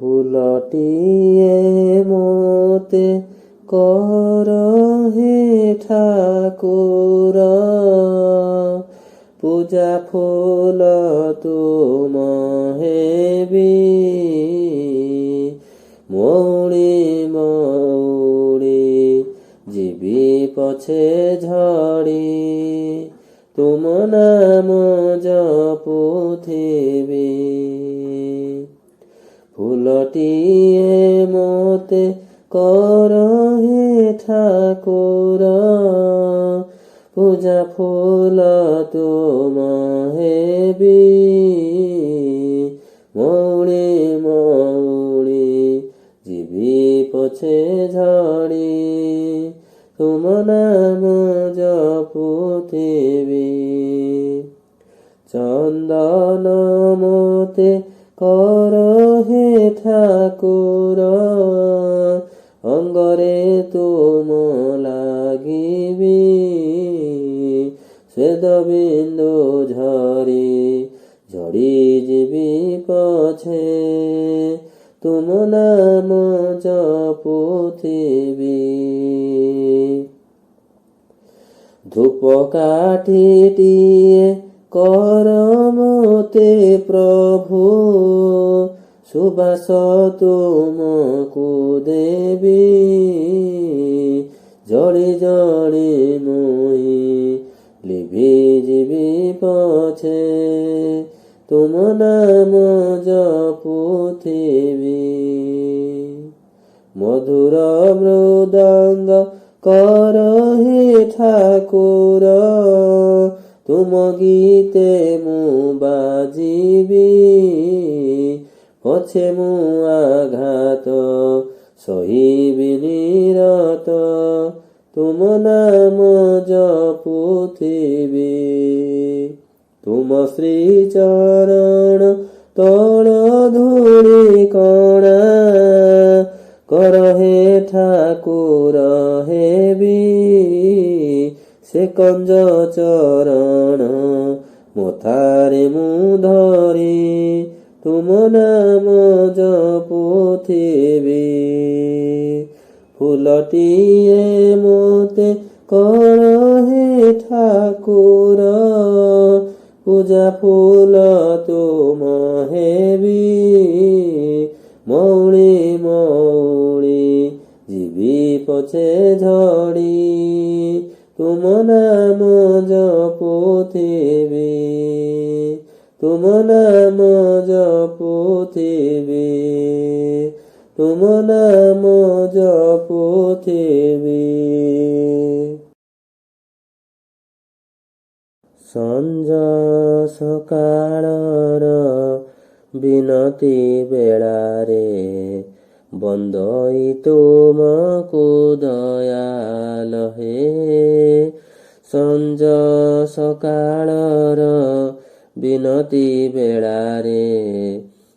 ଫୁଲଟିଏ ମୋତେ କର ହେ ଠାକୁର, ପୂଜା ଫୁଲ ତୁମ ହେବି। ମଉଳି ମଉଳି ଯିବି ପଛେ ଝଡ଼ି, ତୁମ ନାମ ଜପୁଥିବି। ଫୁଲଟିଏ ମୋତେ କର ହେ ଠାକୁର, ପୂଜା ଫୁଲ ତୁମ ହେବି। ମଉଳି ମଉଳି ଯିବି ପଛେ ଝଡ଼ି, ତୁମ ନାମ ଜପୁଥିବି। ଚନ୍ଦନ ମୋତେ କର ହେ ଠାକୁର, ଅଙ୍ଗରେ ତୁମ ଲାଗିବି। ସ୍ୱେଦ ବିନ୍ଦୁ ଝରି ଝଡ଼ି ଯିବି ପଛେ, ତୁମ ନାମ ଜପୁଥିବି। ଧୂପକାଠିଟିଏ କର ମୋତେ ପ୍ରଭୁ, ସୁବାସ ତୁମକୁ ଦେବି। ଜଳି ଜଳି ମୁଇଁ ଲିଭି ଯିବି ପଛେ, ତୁମ ନାମ ଜପୁଥିବି। ମଧୁର ମୃଦଙ୍ଗ କର ହେ ଠାକୁର, ତୁମ ଗୀତେ ମୁଁ ବାଜିବି। ପଛେ ମୁଁ ଆଘାତ ସହିବି ନିରତ, ତୁମ ନାମ ଜପୁଥିବି। ତୁମ ଶ୍ରୀଚରଣ ତଳ ଧୂଳି କଣା, କର ହେ ଠାକୁର ହେବି। ସେ କଞ୍ଜ ଚରଣ ମଥାରେ ମୁଁ ଧରି, ତୁମ ନାମ ଜପୁଥିବି। ଫୁଲଟିଏ ମୋତେ କର ହେ ଠାକୁର, ପୂଜା ଫୁଲ ତୁମ ହେବି। ମଉଳି ମଉଳି ଯିବି ପଛେ ଝଡ଼ି, ତୁମ ନାମ ଜପୁଥିବି। ତୁମ ନାମ ଜପୁଥିବି। ତୁମ ନାମ ଜପୁଥିବି। ସଞ୍ଜ ସକାଳର ବିନତି ବେଳାରେ, ବନ୍ଦଇ ତୁମକୁ ଦୟାଲ ହେ। ସଞ୍ଜ ସକାଳର ବିନତି ବେଳାରେ,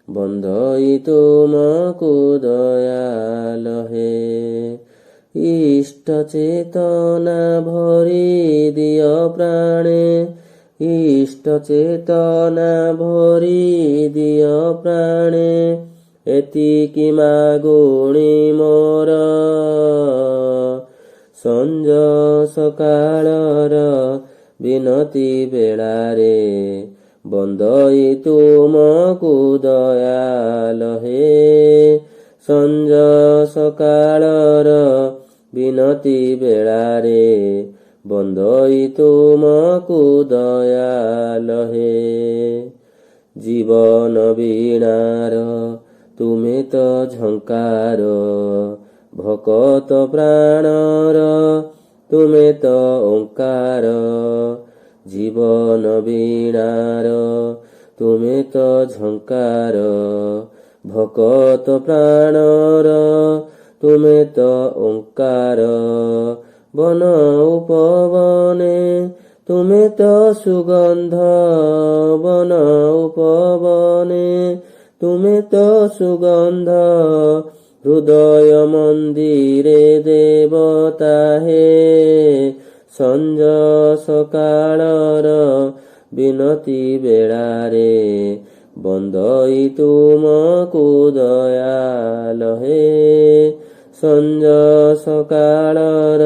ବନ୍ଦଇ ତୁମକୁ ଦୟାଲ ହେ। ଇଷ୍ଟ ଚେତନା ଭରି ଦିଅ ପ୍ରାଣେ, ଇଷ୍ଟ ଚେତନା ଭରି ଦିଅ ପ୍ରାଣେ। ଏତିକି ମାଗୁଣି ମୋର, ସଞ୍ଜ ସକାଳର ବିନତି ବେଳାରେ, ବନ୍ଦଇ ତୁମକୁ ଦୟାଲ ହେ। ସଞ୍ଜ ସକାଳର ବିନତି ବେଳାରେ, ବନ୍ଦଇ ତୁମକୁ ଦୟାଲ ହେ। ଜୀବନ ବୀଣାର ତୁମେ ତ ଝଙ୍କାର, ଭକତ ପ୍ରାଣର ତୁମେ ତ ଓଙ୍କାର। ଜୀବନ ବୀଣାର ତୁମେ ତ ଝଙ୍କାର, ଭକତ ପ୍ରାଣର ତୁମେ ତ ଓଙ୍କାର। ବନ ଉପବନେ ତୁମେ ତ ସୁଗନ୍ଧ, ବନ ଉପବନେ ତୁମେ ତ ସୁଗନ୍ଧ। ହୃଦୟ ମନ୍ଦିରେ ଦେବତା ହେ। ସଞ୍ଜ ସକାଳର ବିନତି ବେଳାରେ, ବନ୍ଦଇ ତୁମକୁ ଦୟାଲ ହେ। ସଞ୍ଜ ସକାଳର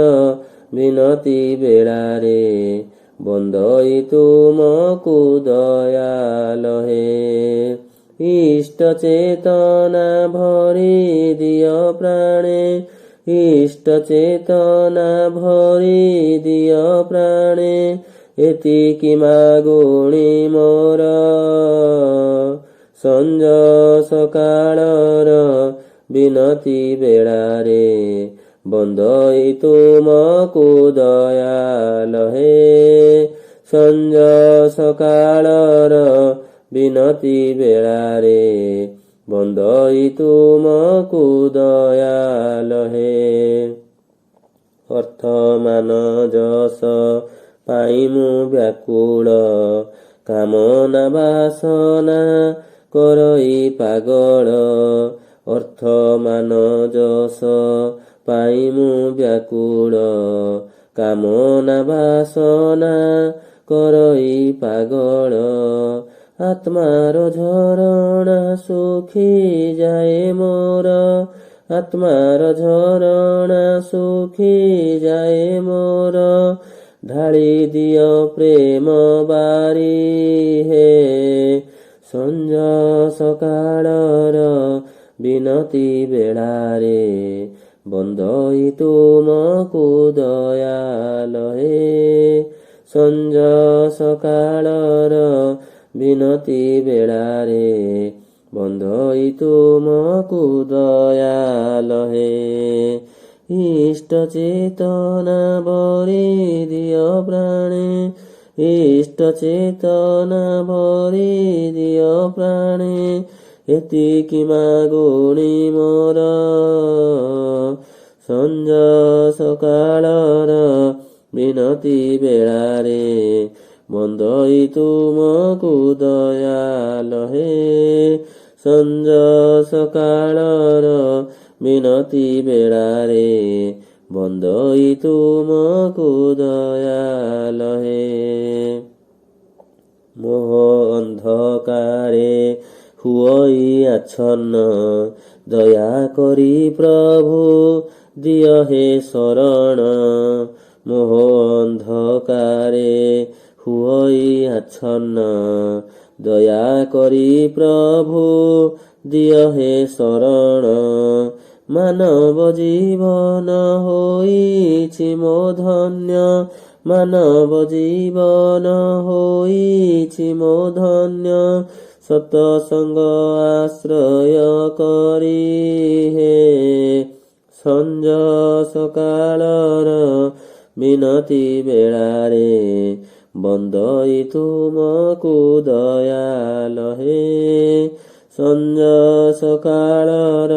ବିନତି ବେଳାରେ ବନ୍ଦଇ ତୁମକୁ ଦୟାଲ ହେ। ଇଷ୍ଟ ଚେତନା ଭରି ଦିଅ ପ୍ରାଣେ, ଇଷ୍ଟ ଚେତନା ଭରି ଦିଅ ପ୍ରାଣେ, ଏତିକି ମାଗୁଣି ମୋର। ସଞ୍ଜ ସକାଳର ବିନତି ବେଳାରେ ବନ୍ଦଇ ତୁମକୁ ଦୟାଲ ହେ। ସଞ୍ଜ ସକାଳର ବିନତି ବେଳାରେ ବନ୍ଦଇ ତୁମକୁ ଦୟାଲ ହେ। ଅର୍ଥମାନ ଯଶ ପାଇଁ ମୁଁ ବ୍ୟାକୁଳ, କାମନା ବାସନା କରଇ ପାଗଳ। ଅର୍ଥମାନ ଯଶ ପାଇଁ ମୁଁ ବ୍ୟାକୁଳ, କାମନା ବାସନା କରଇ ପାଗଳ। ଆତ୍ମାର ଝରଣା ଶୁଖି ଯାଏ ମୋର, ଆତ୍ମାର ଝରଣା ଶୁଖି ଯାଏ ମୋର। ଢାଳି ଦିଅ ପ୍ରେମ ବାରି ହେ। ସଞ୍ଜ ସକାଳର ବିନତି ବେଳାରେ ବନ୍ଦଇ ତୁମକୁ ଦୟାଲ ହେ। ସଞ୍ଜ ସକାଳର ବିନତି ବେଳାରେ ବନ୍ଦଇ ତୁମକୁ ଦୟାଲ ହେ। ଇଷ୍ଟ ଚେତନା ଭରି ଦିଅ ପ୍ରାଣେ, ଇଷ୍ଟ ଚେତନା ଭରି ଦିଅ ପ୍ରାଣେ, ଏତିକି ମାଗୁଣି ମୋର। ସଞ୍ଜ ସକାଳର ବିନତି ବେଳାରେ ବନ୍ଦଇ ତୁମକୁ ଦୟାଲ ହେ। ସଞ୍ଜ ସକାଳର ବିନତି ବେଳାରେ ବନ୍ଦଇ ତୁମକୁ ଦୟାଲ ହେ। ମୋହ ଅନ୍ଧକାରେ ହୁଅଇ ଆଚ୍ଛନ୍ନ, ଦୟା କରି ପ୍ରଭୁ ଦିଅ ହେ ଶରଣ। ମୋହ ଅନ୍ଧକାରେ ହୁଅଇ ଆଚ୍ଛନ୍ନ, ଦୟା କରି ପ୍ରଭୁ ଦିଅ ହେ ଶରଣ। ମାନବ ଜୀବନ ହୋଇଛି ମୋ ଧନ୍ୟ, ମାନବ ଜୀବନ ହୋଇଛି ମୋ ଧନ୍ୟ। ସତସଙ୍ଗ ଆଶ୍ରୟ କରି ହେ। ସଞ୍ଜ ସକାଳର ବିନତି ବେଳାରେ ବନ୍ଦଇ ତୁମକୁ ଦୟାଲ ହେ। ସଞ୍ଜ ସକାଳର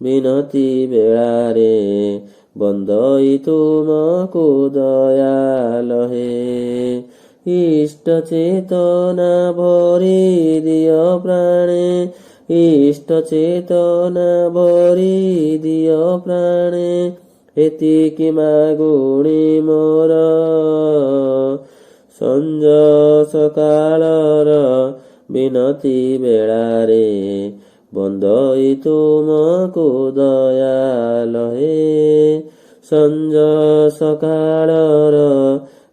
ବିନତି ବେଳାରେ ବନ୍ଦଇ ତୁମକୁ ଦୟାଲ ହେ। ଇଷ୍ଟ ଚେତନା ଭରି ଦିଅ ପ୍ରାଣେ, ଇଷ୍ଟ ଚେତନା ଭରି ଦିଅ ପ୍ରାଣେ, ଏତିକି ମାଗୁଣି ମୋର। ସଞ୍ଜ ସକାଳର ବିନତି ବେଳାରେ ବନ୍ଦଇ ତୁମକୁ ଦୟାଲ ହେ। ସଞ୍ଜ ସକାଳର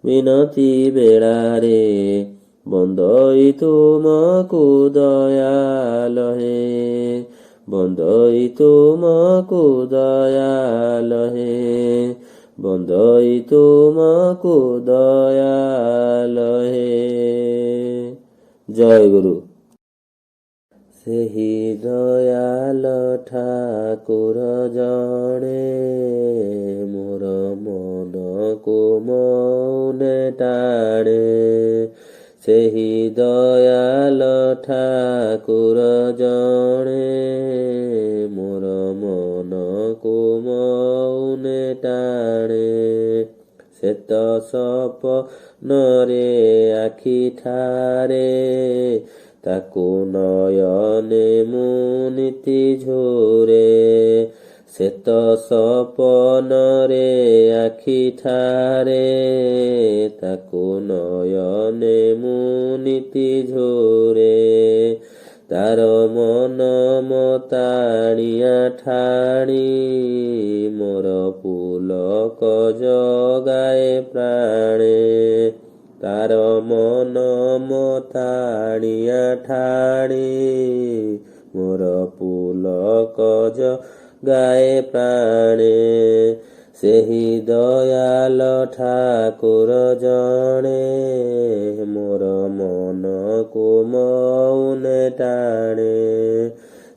ବିନତି ବେଳାରେ ବନ୍ଦଇ ତୁମକୁ ଦୟାଲ ହେ। ବନ୍ଦଇ ତୁମକୁ ଦୟାଲ ହେ। ବନ୍ଦଇ ତୁମକୁ ଦୟାଲ ହେ। ଜୟ ଗୁରୁ। ସେହି ଦୟାଲ ଠାକୁର ଜଣେ ମୋର ମନକୁ ମୌନେ ଟାଣେ। ସେହି ଦୟାଲ ଠାକୁର ଜଣେ ମୋର ମନକୁ ମୌନେ ଟାଣେ। ସେତ ସପନରେ ଆଖି ଠାରେ ତାକୁ ନୟନେ ମୁଁ ନିତି ଝୁରେ। ସେତ ସପନରେ ଆଖି ଠାରେ ତାକୁ ନୟନେ ମୁଁ ନିତି ଝୁରେ। ତାର ମନ ମତାଣିଆ ଠାଣି ମୋର ପୁଲକ ଜଗାଏ ପ୍ରାଣେ। ତାର ମନ ମତାଣିଆ ଠାଣି ମୋର ପୁଲକ ଜଗାଏ ପ୍ରାଣେ। ସେହି ଦୟାଲ ଠାକୁର ଜଣେ ମୋର ମନକୁ ମଉନେ ଟାଣେ।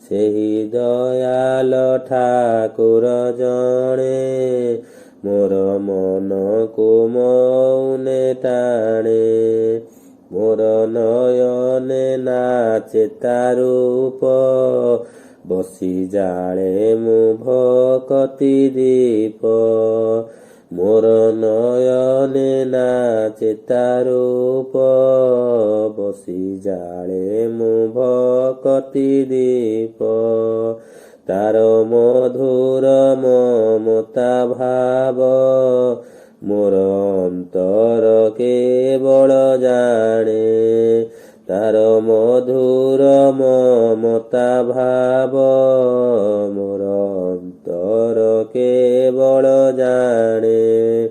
ସେହି ଦୟାଲ ଠାକୁର ଜଣେ ମୋର ମନକୁ ମଉନେ ଟାଣେ। ମୋର ନୟନେ ନାଚେ ତା ରୂପ ବସି ଜାଳେ ମୁଁ ଭକତି ଦୀପ। ମୋର ନୟନେ ନାଚେ ତା ରୂପ ବସି ଜାଳେ ମୁଁ ଭକତି ଦୀପ। ତାର ମଧୁର ମମତା ଭାବ ମୋର ଅନ୍ତର କେବଳ ଜାଣେ। ତାର ମଧୁର ମମତା ଭାବ ମୋର ଅନ୍ତର କେବଳ ଜାଣେ।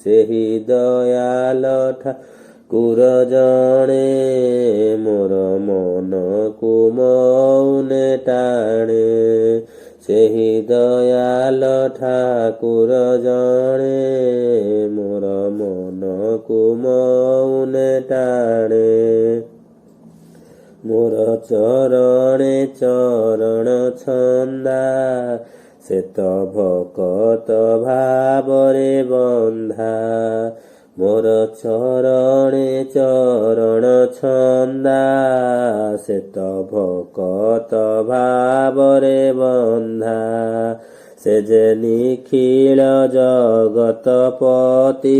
ସେହି ଦୟାଲ ଠାକୁର ଜଣେ ମୋର ମନକୁ ମଉନେ ଟାଣେ। ସେହି ଦୟାଲ ଠାକୁର ଜଣେ ମୋର ମନକୁ ମଉନେ ଟାଣେ। ମୋର ଚରଣେ ଚରଣ ଛନ୍ଦା ସେ ତ ଭକତ ଭାବରେ ବନ୍ଧା। ମୋର ଚରଣେ ଚରଣ ଛନ୍ଦା ସେ ତ ଭକତ ଭାବରେ ବନ୍ଧା। ସେ ଯେ ନିଖିଳ ଜଗତପତି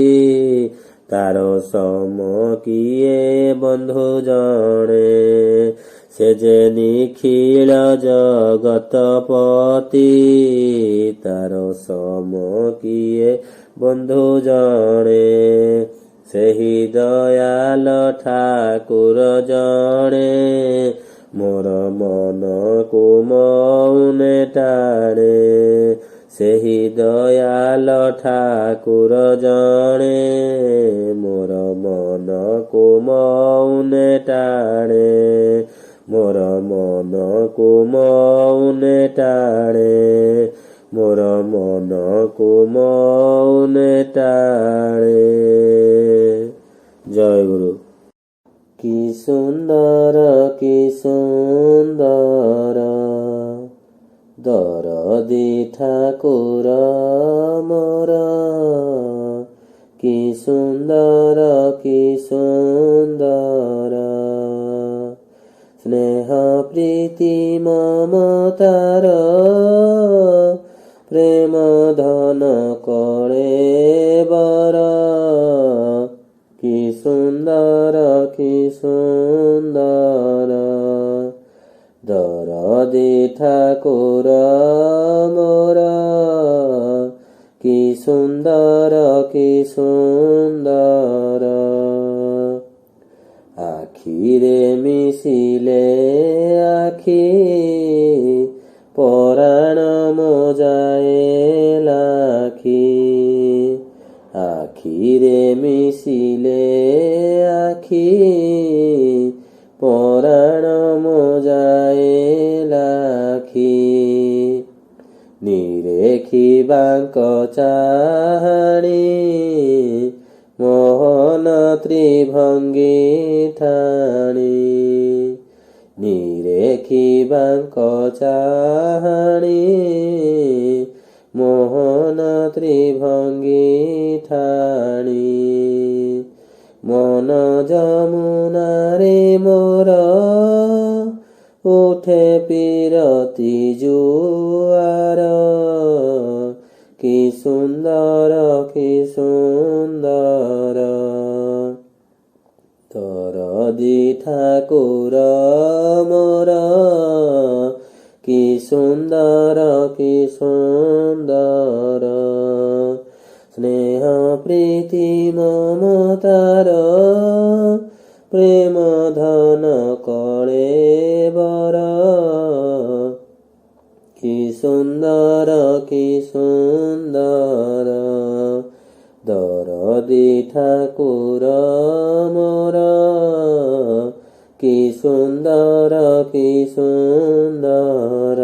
ତାର ସମ କିଏ ବନ୍ଧୁ ଜଣେ। ସେ ଯେ ନିଖିଳ ଜଗତପତି ତାର ସମ କିଏ ବନ୍ଧୁ ଜଣେ। ସେହି ଦୟାଲ ଠାକୁର ଜଣେ ମୋର ମନକୁ ମଉନେ ଟାଣେ। ସେହି ଦୟାଲ ଠାକୁର ଜଣେ ମୋର ମନକୁ ମଉନେ ଟାଣେ। ମୋର ମନକୁ ମଉନେ ଟାଣେ। ମୋର ମନକୁ ମଉନେ ଟାଣେ। ଜୟ ଗୁରୁ। କି ସୁନ୍ଦର କି ସୁନ୍ଦର ଦରଦୀ ଠାକୁର ମୋର। କି ସୁନ୍ଦର କି ସୁନ୍ଦର ସ୍ନେହ ପ୍ରୀତି ମମତାର ପ୍ରେମ ଧନ କଳେବର। କି ସୁନ୍ଦର କି ସୁନ୍ଦର ଦରଦୀ ଠାକୁର ମୋର। କି ସୁନ୍ଦର କି ସୁନ୍ଦର ଆଖିରେ ମିଶିଲେ ଆଖି ପରାଣ ମୋ ଯାଏ ଲାଖି। ଆଖିରେ ମିଶିଲେ ଆଖି ପରାଣ ମୋ ଯାଏ ଲାଖି। ନିରେଖିବାଙ୍କ ଚାହାଣି ମୋହନ ତ୍ରିଭଙ୍ଗୀ ଠାଣି। ନିରେଖିବାଙ୍କ ଚାହାଣି ମୋହନ ତ୍ରିଭଙ୍ଗୀ ଠାଣି। ମନ ଯମୁନାରେ ମୋର ଉଠେ ପିରତି ଜୁଆର। କି ସୁନ୍ଦର କି ସୁନ୍ଦର ଦରଦୀ ଠାକୁର ମୋର। କି ସୁନ୍ଦର କି ସୁନ୍ଦର ସ୍ନେହ ପ୍ରୀତି ମମତାର ପ୍ରେମ ଧନ କଳେ बर कि सुन्दर कि सुन्दर दरदी ठाकुर मोर कि सुन्दर कि सुन्दर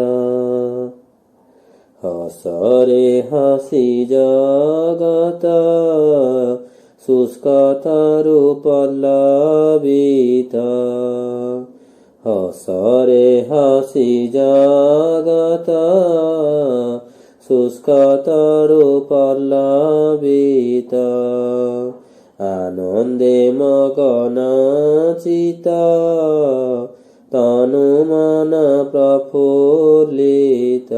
हसरे हसी जगत शुष्क तरु पल्लवित हसरे हसी जगत शुष्क तरु पल्लवित आनन्दे मगन चित तनु मन प्रफुल्लित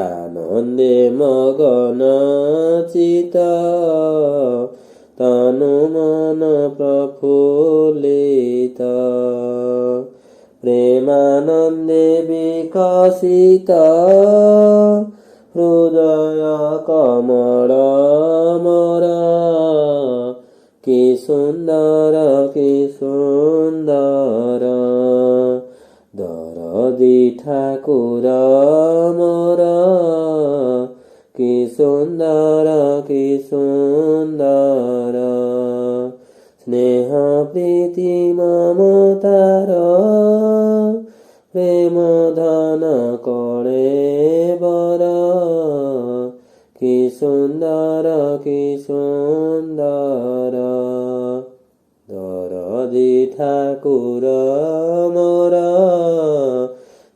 आनन्दे मगन चित तनु मन प्रफुल्लित प्रेमानन्दे विकसित हृदय कमल मोर कि सुन्दर कि सुन्दर दरदी ठाकुर मोर कि सुन्दर कि सुन्दर स्नेह प्रीति ममतार प्रेम धन कळेबर कि सुन्दर कि सुन्दर दरदी ठाकुर मोर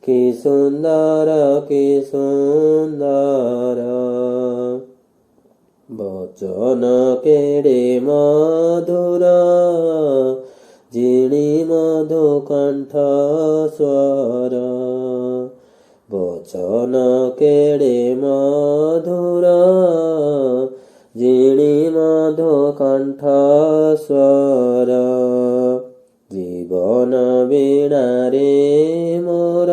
कि सुन्दर कि सुन्दर वचन केडे मधुर जिणी मधु कंठ स्वर वचन केडे मधुर जिणी मधु कंठ स्वर जीवन वीणा रे मोर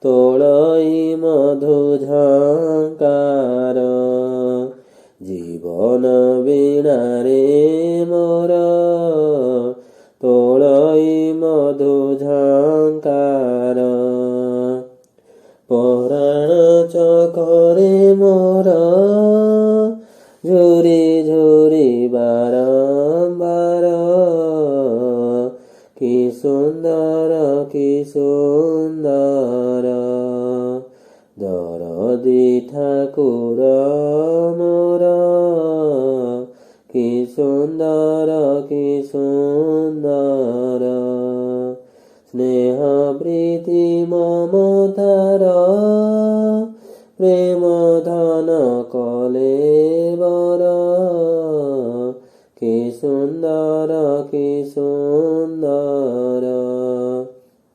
तोळई मधु झंकार जीवन वीणा रे मोर तोळई मधु झंकार पराण चकरे मोर झुरी झुरी बारंबार कि सुन्दर कि सुन्दर दरदी ठाकुर मोर कि सुन्दर कि सुन्दर स्नेह प्रीति ममतार प्रेम धन कलेबर कि सुन्दर कि सुन्दर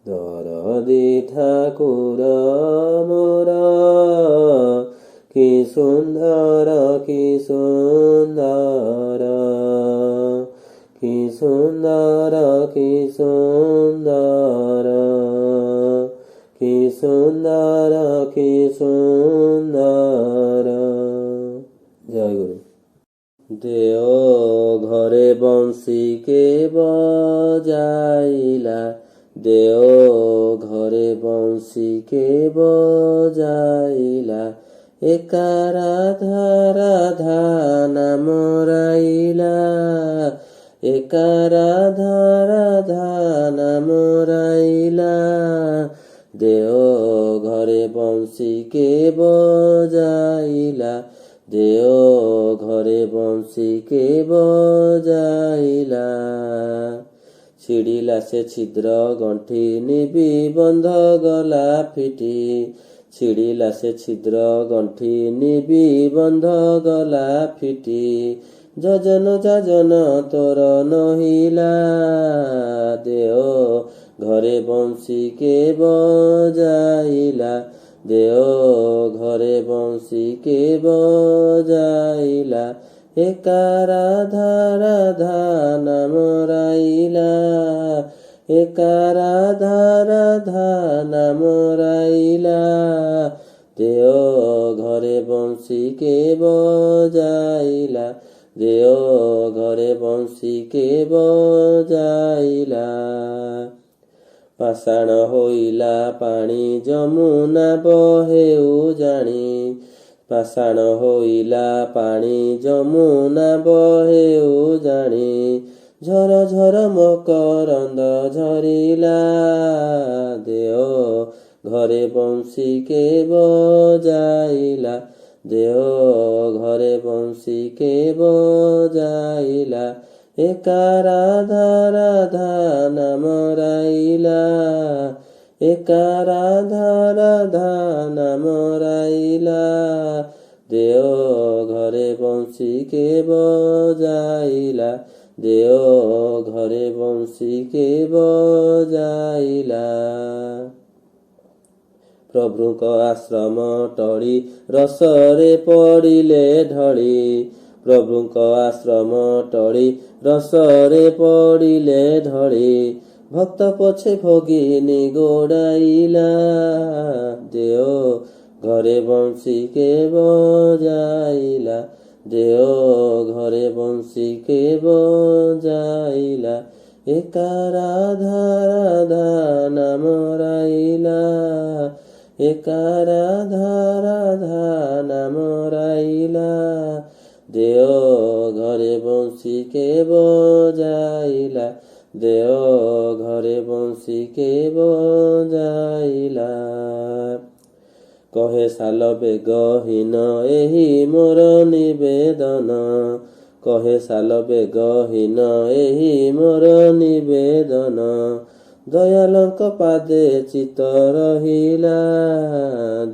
दरदी ठाकुर मोर कि सुन्दर कि सुन्दर कि सुन्दर कि सुन्दर कि सुन्दर कि सुन्दर जय गुरु देओ घरे बंशी के बजाइला देओ घरे बंशी के बजाइला एका राधा राधा नाम राइला एका राधा राधा नाम राइला देओ घरे बंशी के बजाइला देओ घरे बंशी के बजाइला छिड़िला से छिद्र गंठी निबि बंध गला फिटी छिड़िला से छिद्र गंठी निबि बंध गला फिटी যজন যাজন তোর নহিলা দেও ঘরে বংশীকে বজাইলা দেও ঘরে বংশীকে বজাইলা একা রাধা রাধা নাম রাইলা একা রাধা রাধা নাম রাইলা দেও ঘরে বংশীকে বজাইলা ଦେଓ ଘରେ ବଂଶୀକେ ବଜାଇଲା। ପାଷାଣ ହୋଇଲା ପାଣି ଯମୁନା ବହେଉ ଜାଣି, ପାଷାଣ ହୋଇଲା ପାଣି ଯମୁନା ବହେଉ ଜାଣି, ଝର ଝର ମକରନ୍ଦ ଝରିଲା। ଦେଓ ଘରେ ବଂଶୀକେ ବଜାଇଲା, ଦେଓ ଘରେ ବଂଶୀକେ ବଜାଇଲା। ଏକା ରାଧା ରାଧା ନାମ ରାଇଲା, ଏକା ରାଧା ରାଧା ନାମ ରାଇଲା। ଦେଓ ଘରେ ବଂଶୀକେ ବଜାଇଲା, ଦେଓ ଘରେ ବଂଶୀକେ ବଜାଇଲା। ପ୍ରଭୁଙ୍କ ଆଶ୍ରମ ଟଳି ରସରେ ପଡ଼ିଲେ ଢଳି, ପ୍ରଭୁଙ୍କ ଆଶ୍ରମ ଟଳି ରସରେ ପଡ଼ିଲେ ଢଳି, ଭକ୍ତ ପଛେ ଭଗିନୀ ଗୋଡ଼ାଇଲା। ଦେଓ ଘରେ ବଂଶୀକେ ବଜାଇଲା, ଦେଓ ଘରେ ବଂଶୀକେ ବଜାଇଲା। ଏକା ରାଧା ରାଧା ନାମ ରାଇଲା, ଏକା ରାଧା ରାଧା ନାମ ରାଇଲା। ଦେଓ ଘରେ ବଂଶୀକେ ବଜାଇଲା, ଦେଓ ଘରେ ବଂଶୀକେ ବଜାଇଲା। କହେ ସାଲ ବେଗହୀନ ଏହି ମୋର ନିବେଦନ, କହେ ସାଲ ବେଗହୀନ ଏହି ମୋର ନିବେଦନ। ଦୟାଲଙ୍କ ପାଦେ ଚିତ୍ତ ରହିଲା,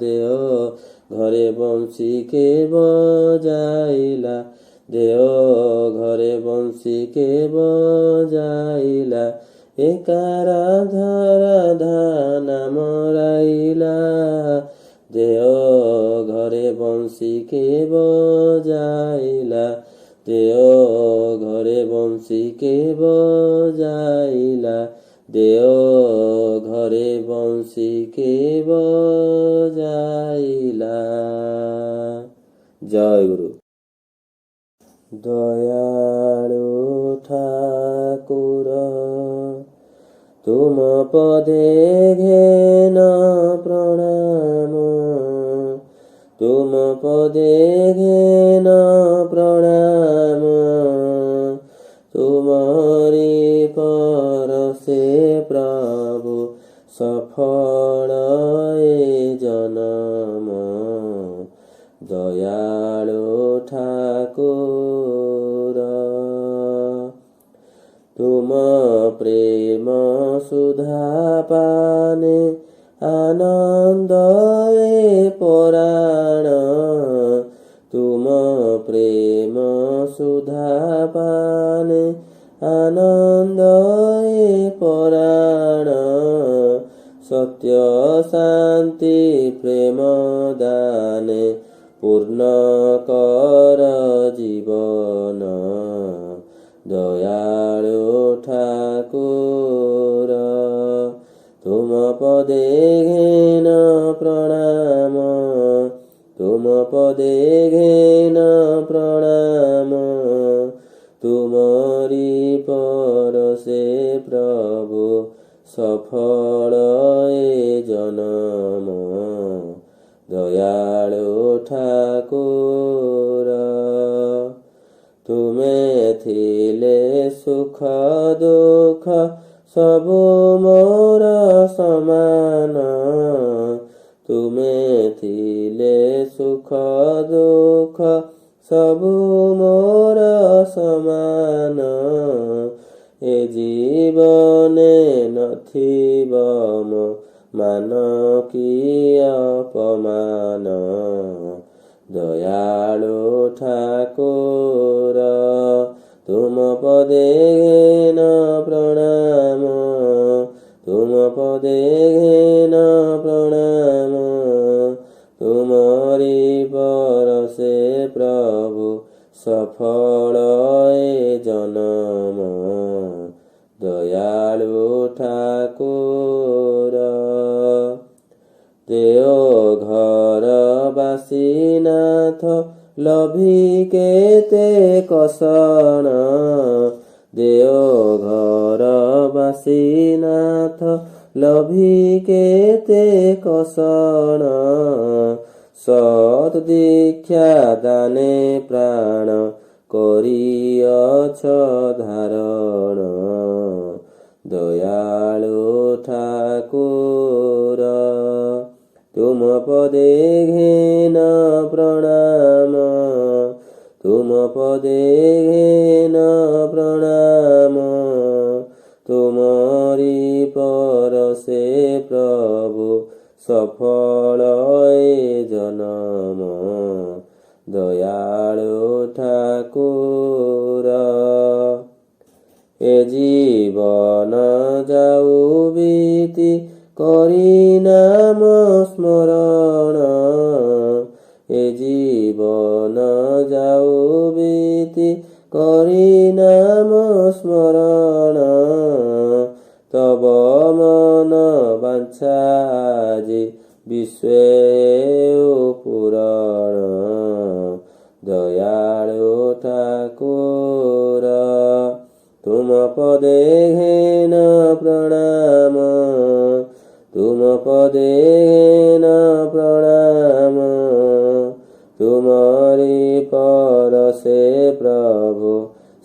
ଦେଓ ଘରେ ବଂଶୀକେ ବଜାଇଲା, ଦେଓ ଘରେ ବଂଶୀକେ ବଜାଇଲା। ଏକା ରାଧା ରାଧା ନାମ ରାଇଲା, ଦେଓ ଘରେ ବଂଶୀକେ ବଜାଇଲା, ଦେଓ ଘରେ ବଂଶୀକେ ବଜାଇଲା, ଦେଓ ଘରେ ବଂଶୀକେ ବଜାଇଲା। ଜୟ ଗୁରୁ। ଦୟାଳୁ ଠାକୁର ତୁମ ପଦେ ଘେନ ପ୍ରଣାମ, ତୁମ ପଦେ ଘେନ ପ୍ରଣାମ। ତୁମରି ପରଶେ ପ୍ରଭୁ ସଫଳ ଏ ଜନମ। ଦୟାଳୁ ଠାକୁର ତୁମ ପ୍ରେମ ସୁଧା ପାନେ ଆନନ୍ଦ ଏ ପରାଣ, ତୁମ ପ୍ରେମ ସୁଧା ପାନେ ଆନନ୍ଦ ଏ ପରାଣ। ସତ୍ୟ ଶାନ୍ତି ପ୍ରେମ ଦାନେ ପୂର୍ଣ୍ଣ କର ଜୀବନ। ଦୟାଳୁ ଠାକୁର ତୁମ ପଦେ ଘେନ ପ୍ରଣାମ, ତୁମ ପଦେ ଘେନ ପ୍ରଣାମ। ତୁମରି ପରଶେ ପ୍ରଭୁ ସଫଳ ଏ ଜନମ। ଦୟାଳୁ ଠାକୁର ତୁମେ ଥିଲେ ସୁଖ ଦୁଃଖ ସବୁ ମୋର ସମାନ, ତୁମେ ଥିଲେ ସୁଖ ଦୁଃଖ ସବୁ ମୋର ସମାନ। ଏ ଜୀବନେ ନଥିବ ମୋ ମାନ କି ଅପମାନ। ଦୟାଳୁ ଠାକୁର ତୁମ ପଦେ ଘେନ ପ୍ରଣାମ, ତୁମ ପଦେ ଘେନ ପ୍ରଣାମ। ତୁମରି ପରଶେ ପ୍ରଭୁ ସଫଳ ଏ ଜନମ। ଦୟାଳୁ ଠାକୁର ଦେଓ ଘର ବାସୀନାଥ ଲଭି କେତେ କଷଣ ଦେଓ ଘର ବାସୀନାଥ ଲଭି କେତେ କଷଣ ସତ୍ ଦୀକ୍ଷା ଦାନେ ପ୍ରାଣ କରିଅଛ ଧାରଣ ଦୟାଳୁ ଠାକୁର ତୁମ ପଦେ ଘେନ ପ୍ରଣାମ ତୁମ ପଦେ ଘେନ ପ୍ରଣାମ ତୁମରି ପରସେ ପ୍ରଭୁ ସଫଳ ଏ ଜନମ ଦୟାଳୁ ଠାକୁର ଏ ଜୀବନ ଯାଉ ବିତି କରି ନାମ ସ୍ମରଣ ଏ ଜୀବନ ଯାଉ ବିତି କରି ନାମ ସ୍ମରଣ ତବ ମନ ବାଞ୍ଛା ଆଜି ବିଶ୍ୱେ ପୁରାଣ ଦୟାଳୁ ଠାକୁର ତୁମ ପଦେ ଘେନ ପ୍ରଣାମ ତୁମ ପଦେ ଘେନ ପ୍ରଣାମ ତୁମରି ପରସେ ପ୍ରଭୁ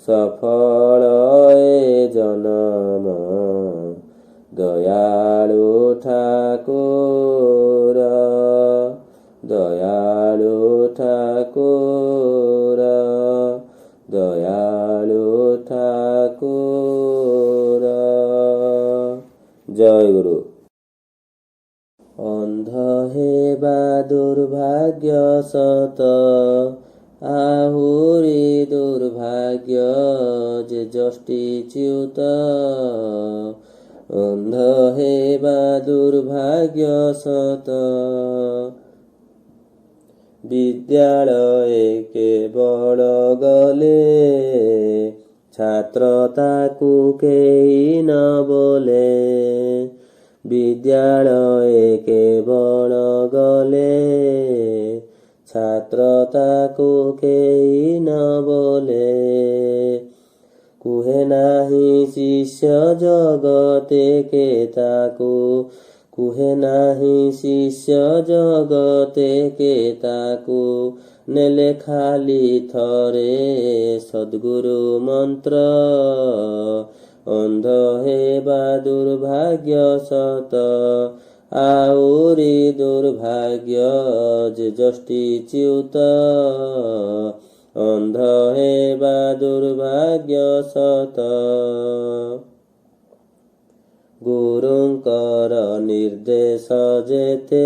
ସଫଳ ଏ ଜନମ ଦୟାଳୁ ଠାକୁର ଦୟାଳୁ ଠାକୁର ଦୟାଳୁ ଠାକୁର ଜୟ ଗୁରୁ। ଅନ୍ଧ ହେବା ଦୁର୍ଭାଗ୍ୟ ସତ ଆହୁରି ଦୁର୍ଭାଗ୍ୟ ଯେ ଯଷ୍ଟିଚ୍ୟୁତ ଅନ୍ଧ ହେବା ଦୁର୍ଭାଗ୍ୟ ସତ ବିଦ୍ୟାଳୟ କେବଳ ଗଲେ ଛାତ୍ର ତାକୁ କେହି ନ ବୋଲେ ବିଦ୍ୟାଳୟ କେବଳ ଗଲେ ଛାତ୍ର ତାକୁ କେହି ନ ବୋଲେ କୁହେ ନାହିଁ ଶିଷ୍ୟ ଜଗତେ କେ ତାକୁ କୁହେ ନାହିଁ ଶିଷ୍ୟ ଜଗତେ କେ ତାକୁ ନେଲେ ଖାଲି ଥରେ ସଦ୍ଗୁରୁ ମନ୍ତ୍ର ଅନ୍ଧ ହେବା ଦୁର୍ଭାଗ୍ୟ ସତ ଆହୁରି ଦୁର୍ଭାଗ୍ୟ ଯେ ଯଷ୍ଟିଚ୍ୟୁତ ଅନ୍ଧ ହେବା ଦୁର୍ଭାଗ୍ୟ ସତ ଗୁରୁଙ୍କର ନିର୍ଦ୍ଦେଶ ଯେତେ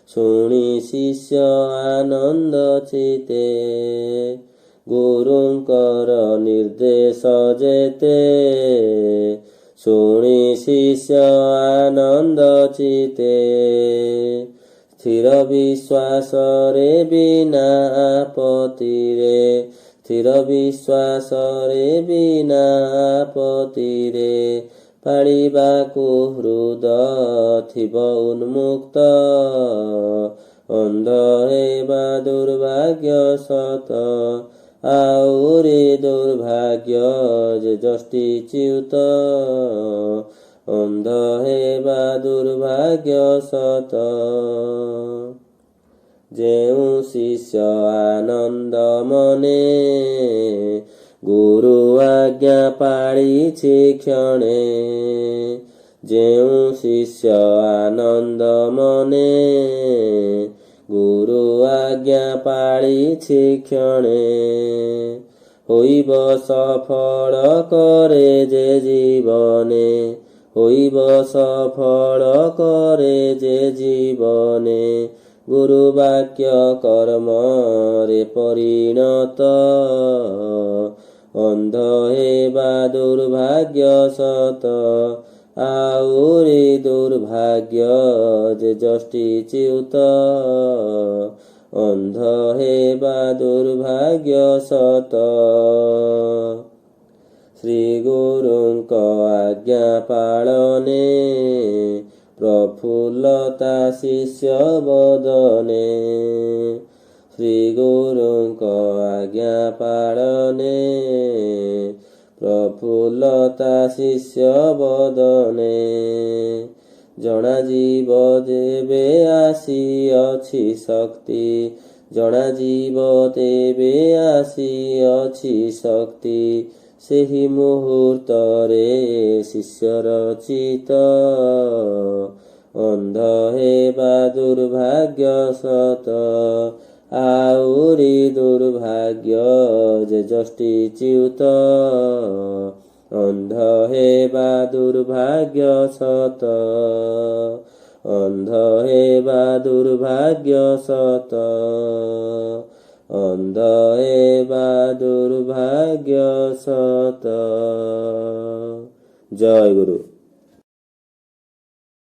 ଶୁଣି ଶିଷ୍ୟ ଆନନ୍ଦ ଚିତେ ଗୁରୁଙ୍କର ନିର୍ଦ୍ଦେଶ ଯେତେ ଶୁଣି ଶିଷ୍ୟ ଆନନ୍ଦ ଚିତେ ସ୍ଥିର ବିଶ୍ୱାସରେ ବିନା ଆପତ୍ତିରେ ସ୍ଥିର ବିଶ୍ୱାସରେ ବିନା ଆପତ୍ତିରେ ପାଳିବାକୁ ହୃଦ ଥିବ ଉନ୍ମୁକ୍ତ ଅନ୍ଧ ହେବା ଦୁର୍ଭାଗ୍ୟ ସତ ଆହୁରି ଦୁର୍ଭାଗ୍ୟ ଯେ ଯଷ୍ଟିଚ୍ୟୁତ ଅନ୍ଧ ହେବା ଦୁର୍ଭାଗ୍ୟ ସତ ଯେଉଁ ଶିଷ୍ୟ ଆନନ୍ଦ ମନେ ଗୁରୁ ଆଜ୍ଞା ପାଳିଛି କ୍ଷଣେ ଯେଉଁ ଶିଷ୍ୟ ଆନନ୍ଦ ମନେ ଗୁରୁ ଆଜ୍ଞା ପାଳିଛି କ୍ଷଣେ ହୋଇବ ସଫଳ କରେ ଯେ ଜୀବନେ ହୋଇବ ସଫଳ କରେ ଯେ ଜୀବନେ ଗୁରୁ ବାକ୍ୟ କର୍ମରେ ପରିଣତ ଅନ୍ଧ ହେବା ଦୁର୍ଭାଗ୍ୟ ସତ ଆହୁରି ଦୁର୍ଭାଗ୍ୟ ଯେ ଯଷ୍ଟିଚ୍ୟୁତ ଅନ୍ଧ ହେବା ଦୁର୍ଭାଗ୍ୟ ସତ ଶ୍ରୀ ଗୁରୁଙ୍କ ଆଜ୍ଞା ପାଳନେ ପ୍ରଫୁଲ୍ଲତା ଶିଷ୍ୟ ବଦନେ ଶ୍ରୀ ଗୁରୁଙ୍କ ଆଜ୍ଞା ପାଳନେ ପ୍ରଫୁଲ୍ଲତା ଶିଷ୍ୟ ବଦନେ ଜଣାଯିବ ଯେବେ ଆସିଅଛି ଶକ୍ତି ଜଣାଯିବ ତେବେ ଆସିଅଛି ଶକ୍ତି ସେହି ମୁହୂର୍ତ୍ତରେ ଶିଷ୍ୟର ଚିତ୍ତ ଅନ୍ଧ ହେବା ଦୁର୍ଭାଗ୍ୟ ସତ ଆହୁରି ଦୁର୍ଭାଗ୍ୟ ଯେ ଯଷ୍ଟିଚ୍ୟୁତ ଅନ୍ଧ ହେବା ଦୁର୍ଭାଗ୍ୟ ସତ ଅନ୍ଧ ହେବା ଦୁର୍ଭାଗ୍ୟ ସତ ଅନ୍ଧ ହେବା ଦୁର୍ଭାଗ୍ୟ ସତ। ଜୟ ଗୁରୁ।